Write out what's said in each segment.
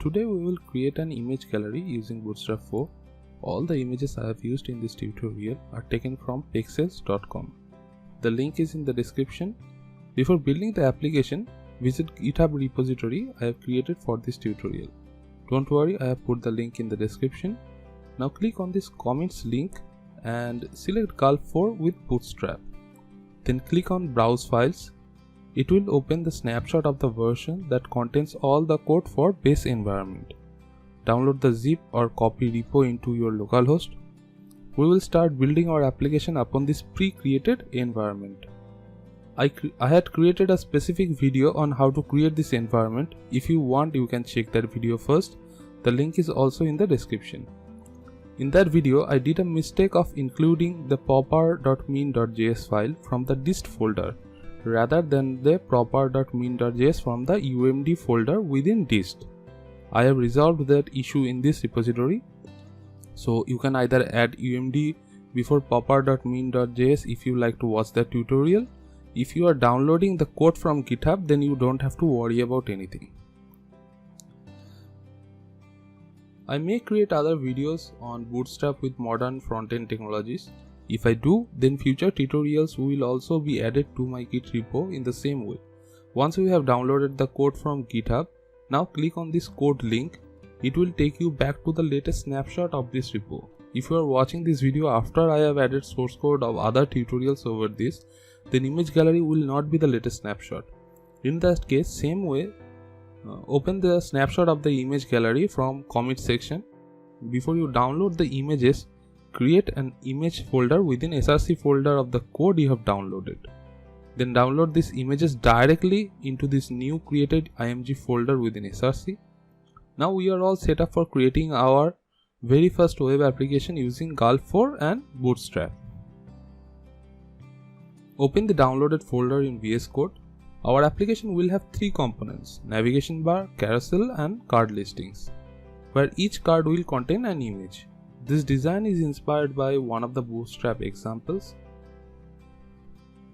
Today we will create an image gallery using Bootstrap 4. All the images I have used in this tutorial are taken from pexels.com. The link is in the description. Before building the application, visit GitHub repository I have created for this tutorial. Don't worry, I have put the link in the description. Now click on this commits link and select Gulp 4 with Bootstrap. Then click on Browse Files. It will open the snapshot of the version that contains all the code for base environment. Download the zip or copy repo into your localhost. We will start building our application upon this pre-created environment. I had created a specific video on how to create this environment. If you want, you can check that video first. The link is also in the description. In that video, I did a mistake of including the popper.min.js file from the dist folder rather than the proper.min.js from the umd folder within dist. I have resolved that issue in this repository. So you can either add umd before popper.min.js if you like to watch the tutorial. If you are downloading the code from GitHub, then you don't have to worry about anything. I may create other videos on Bootstrap with modern front-end technologies. If I do, then future tutorials will also be added to my Git repo in the same way. Once we have downloaded the code from GitHub, now click on this code link. It will take you back to the latest snapshot of this repo. If you are watching this video after I have added source code of other tutorials over this, then image gallery will not be the latest snapshot. In that case, same way, open the snapshot of the image gallery from commit section. Before you download the images, create an image folder within src folder of the code you have downloaded. Then download these images directly into this new created img folder within src. Now we are all set up for creating our very first web application using Gulp 4 and Bootstrap. Open the downloaded folder in VS Code. Our application will have three components: navigation bar, carousel and card listings, where each card will contain an image. This design is inspired by one of the Bootstrap examples.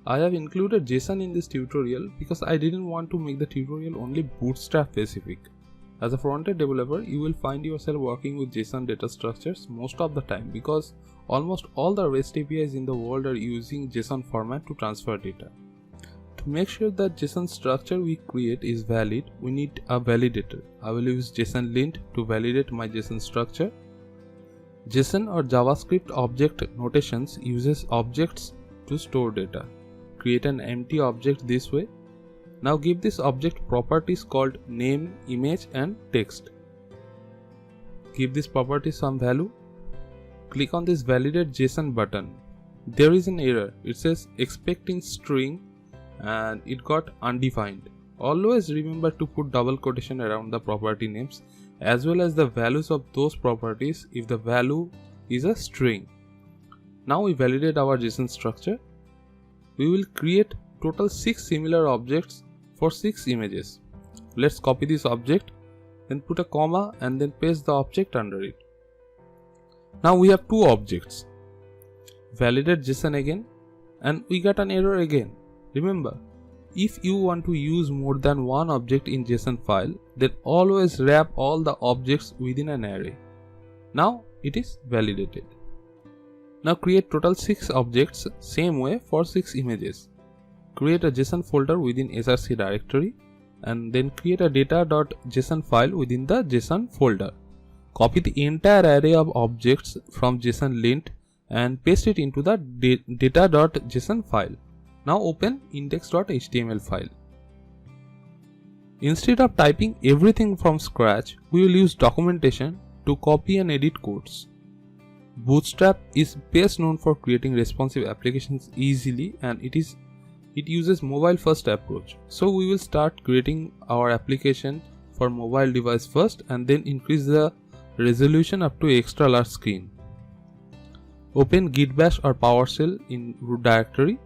I have included JSON in this tutorial because I didn't want to make the tutorial only Bootstrap specific. As a front-end developer, you will find yourself working with JSON data structures most of the time because almost all the REST APIs in the world are using JSON format to transfer data. To make sure that JSON structure we create is valid, we need a validator. I will use JSON-lint to validate my JSON structure. JSON or JavaScript object notations uses objects to store data. Create an empty object this way. Now give this object properties called name, image and text. Give this property some value. Click on this validate JSON button. There is an error. It says expecting string and it got undefined. Always remember to put double quotation around the property names as well as the values of those properties if the value is a string. Now we validate our JSON structure. We will create total 6 similar objects for 6 images. Let's copy this object, then put a comma and then paste the object under it. Now we have 2 objects. Validate JSON again and we got an error again. Remember, if you want to use more than one object in JSON file, then always wrap all the objects within an array. Now it is validated. Now create total 6 objects same way for 6 images. Create a JSON folder within src directory and then create a data.json file within the JSON folder. Copy the entire array of objects from JSON-lint and paste it into the data.json file. Now open index.html file. Instead of typing everything from scratch, we will use documentation to copy and edit codes. Bootstrap is best known for creating responsive applications easily and it uses mobile first approach. So we will start creating our application for mobile device first and then increase the resolution up to extra large screen. Open git bash or PowerShell in root directory.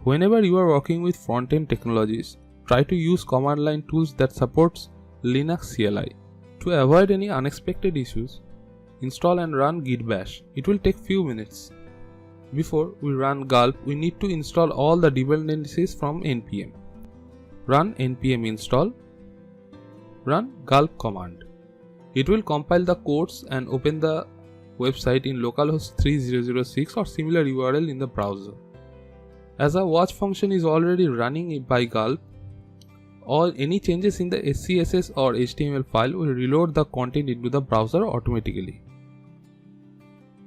Whenever you are working with front-end technologies, try to use command line tools that supports Linux CLI. To avoid any unexpected issues, install and run git bash. It will take few minutes. Before we run Gulp, we need to install all the dependencies from npm. Run npm install. Run Gulp command. It will compile the codes and open the website in localhost 3006 or similar URL in the browser. As a watch function is already running by Gulp, or any changes in the SCSS or HTML file will reload the content into the browser automatically.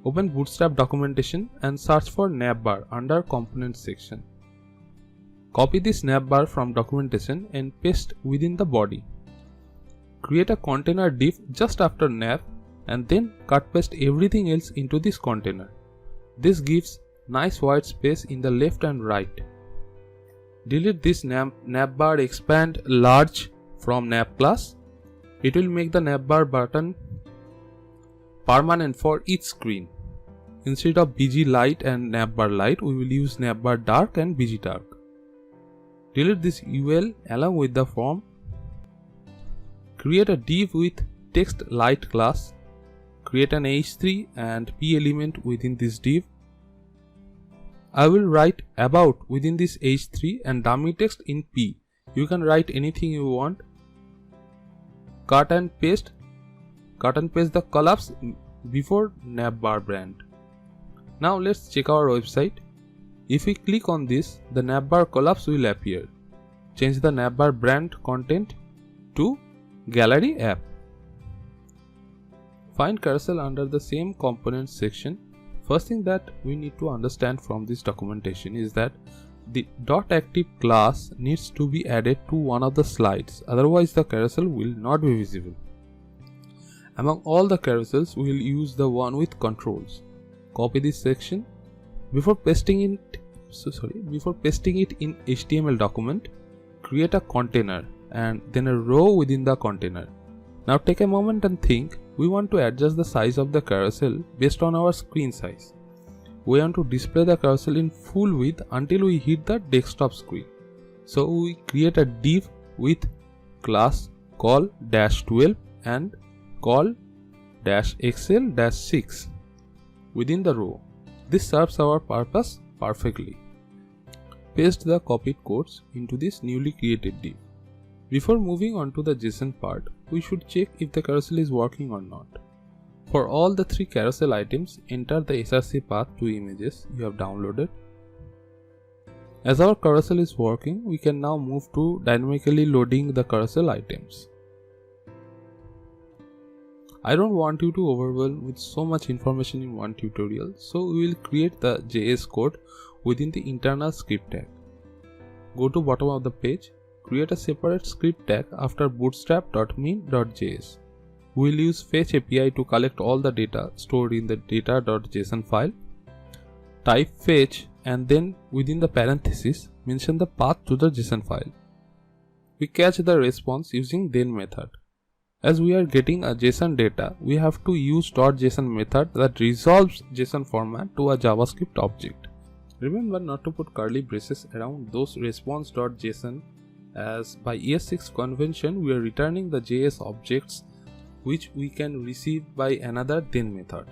Open Bootstrap documentation and search for navbar under Components section. Copy this navbar from documentation and paste within the body. Create a container div just after nav and then cut paste everything else into this container. This gives nice white space in the left and right. Delete this navbar expand large from nav class. It will make the navbar button permanent for each screen. Instead of BG light and navbar light, we will use navbar dark and BG dark. Delete this UL along with the form. Create a div with text light class. Create an H3 and P element within this div. I will write about within this H3 and dummy text in P. You can write anything you want. Cut and paste the collapse before navbar brand. Now let's check our website. If we click on this, the navbar collapse will appear. Change the navbar brand content to Gallery app. Find carousel under the same components section. First thing that we need to understand from this documentation is that the .active class needs to be added to one of the slides, otherwise the carousel will not be visible. Among all the carousels, we will use the one with controls. Copy this section. Before pasting it in HTML document, create a container and then a row within the container. Now take a moment and think. We want to adjust the size of the carousel based on our screen size. We want to display the carousel in full width until we hit the desktop screen. So we create a div with class call -12 and call -xl-6 within the row. This serves our purpose perfectly. Paste the copied codes into this newly created div. Before moving on to the JSON part, we should check if the carousel is working or not. For all the 3 carousel items, enter the SRC path to images you have downloaded. As our carousel is working, we can now move to dynamically loading the carousel items. I don't want you to overwhelm with so much information in one tutorial, so we will create the JS code within the internal script tag. Go to bottom of the page. Create a separate script tag after bootstrap.min.js. We will use fetch API to collect all the data stored in the data.json file. Type fetch and then within the parenthesis mention the path to the JSON file. We catch the response using then method. As we are getting a JSON data, we have to use .json method that resolves JSON format to a JavaScript object. Remember not to put curly braces around those response.json, as by ES6 convention we are returning the JS objects which we can receive by another then method.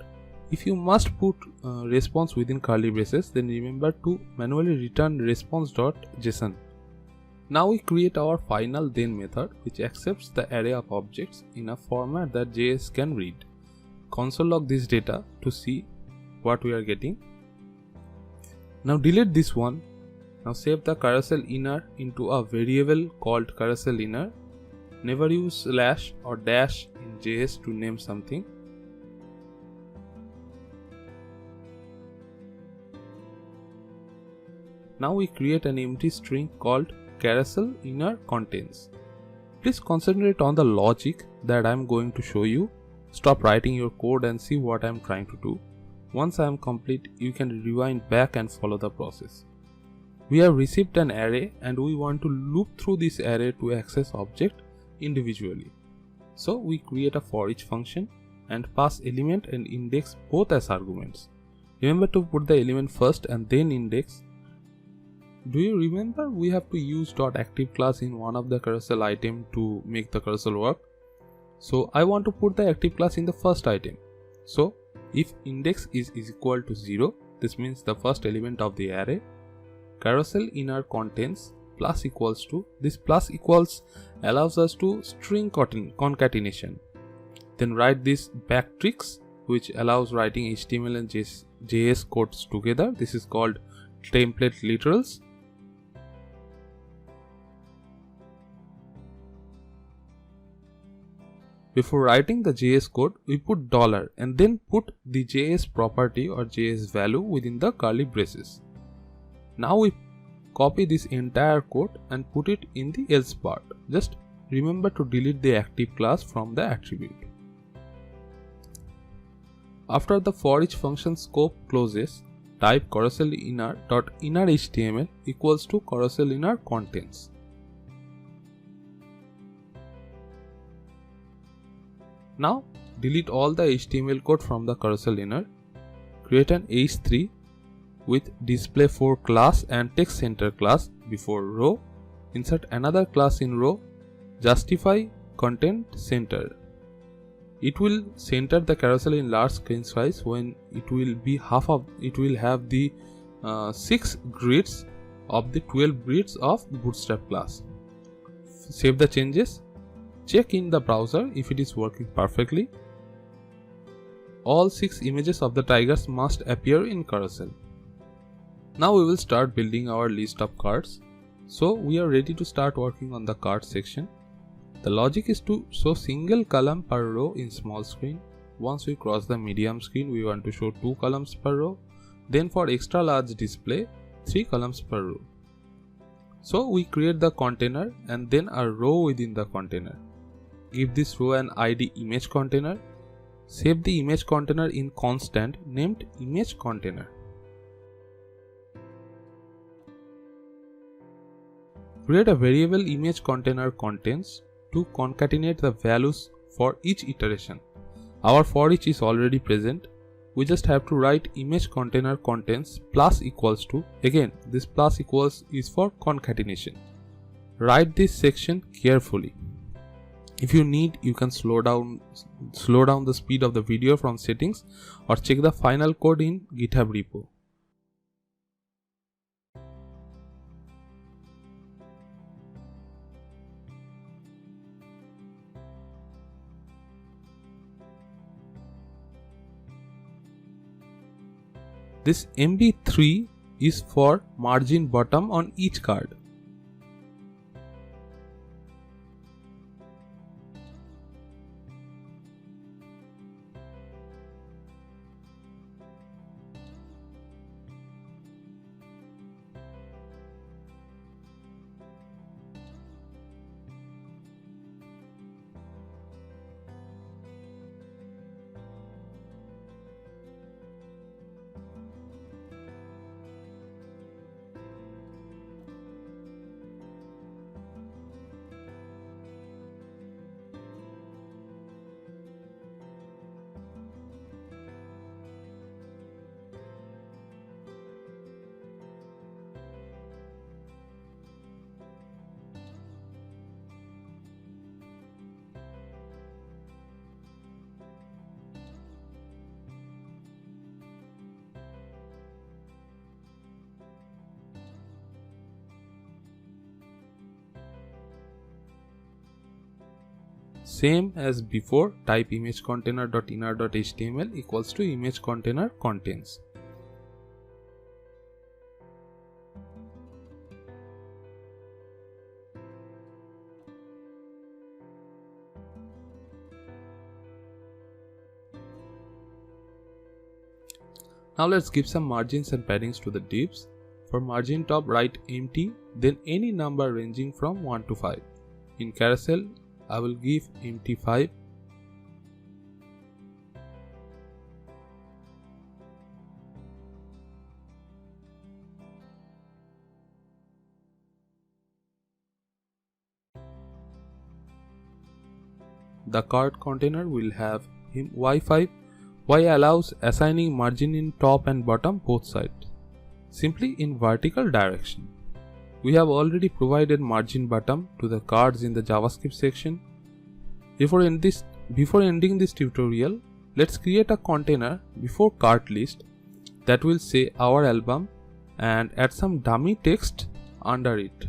If you must put response within curly braces, then remember to manually return response.json. Now we create our final then method which accepts the array of objects in a format that JS can read. Console log this data to see what we are getting. Now delete this one. Now save the carousel inner into a variable called carousel inner. Never use slash or dash in JS to name something. Now we create an empty string called carousel inner contains. Please concentrate on the logic that I am going to show you. Stop writing your code and see what I am trying to do. Once I am complete, you can rewind back and follow the process. We have received an array and we want to loop through this array to access object individually. So we create a for each function and pass element and index both as arguments. Remember to put the element first and then index. Do you remember we have to use .active class in one of the carousel item to make the carousel work? So I want to put the active class in the first item. So if index is equal to 0, this means the first element of the array. Carousel inner contains plus equals to, this plus equals allows us to string concatenation. Then write this backtricks, which allows writing HTML and JS codes together. This is called template literals. Before writing the JS code, we put dollar and then put the JS property or JS value within the curly braces. Now we copy this entire code and put it in the else part. Just remember to delete the active class from the attribute. After the for each function scope closes, type carousel inner.inner HTML equals to carousel inner contents. Now delete all the HTML code from the carousel inner. Create an h3 with display for class and text center class before row. Insert another class in row. Justify content center. It will center the carousel in large screen size when it will have the 6 grids of the 12 grids of Bootstrap class. Save the changes. Check in the browser if it is working perfectly. All 6 images of the tigers must appear in carousel. Now we will start building our list of cards. So we are ready to start working on the card section. The logic is to show single column per row in small screen. Once we cross the medium screen, we want to show 2 columns per row. Then for extra large display, 3 columns per row. So we create the container and then a row within the container. Give this row an ID image container. Save the image container in constant named image container. Create a variable image container contents to concatenate the values for each iteration. Our for each is already present. We just have to write image container contents plus equals to. Again, this plus equals is for concatenation. Write this section carefully. If you need, you can slow down the speed of the video from settings or check the final code in GitHub repo. This MB3 is for margin bottom on each card. Same as before, type image container.inner.html equals to image container contents. Now let's give some margins and paddings to the divs. For margin top, write empty, then any number ranging from 1 to 5. In carousel, I will give empty 5. The card container will have y5. Y allows assigning margin in top and bottom both sides, simply in vertical direction. We have already provided margin bottom to the cards in the JavaScript section. Before ending this tutorial, let's create a container before card list that will say our album and add some dummy text under it.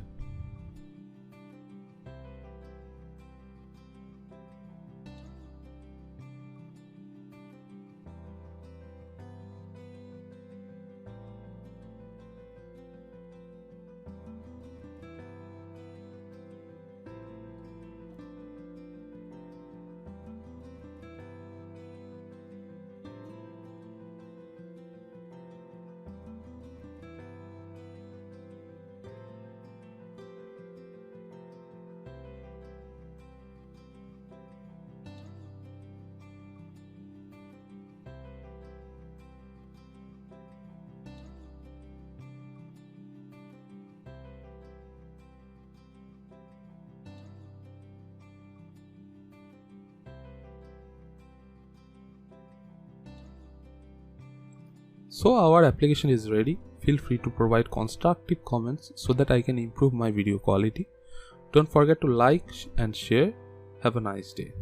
So our application is ready. Feel free to provide constructive comments so that I can improve my video quality. Don't forget to like and share. Have a nice day.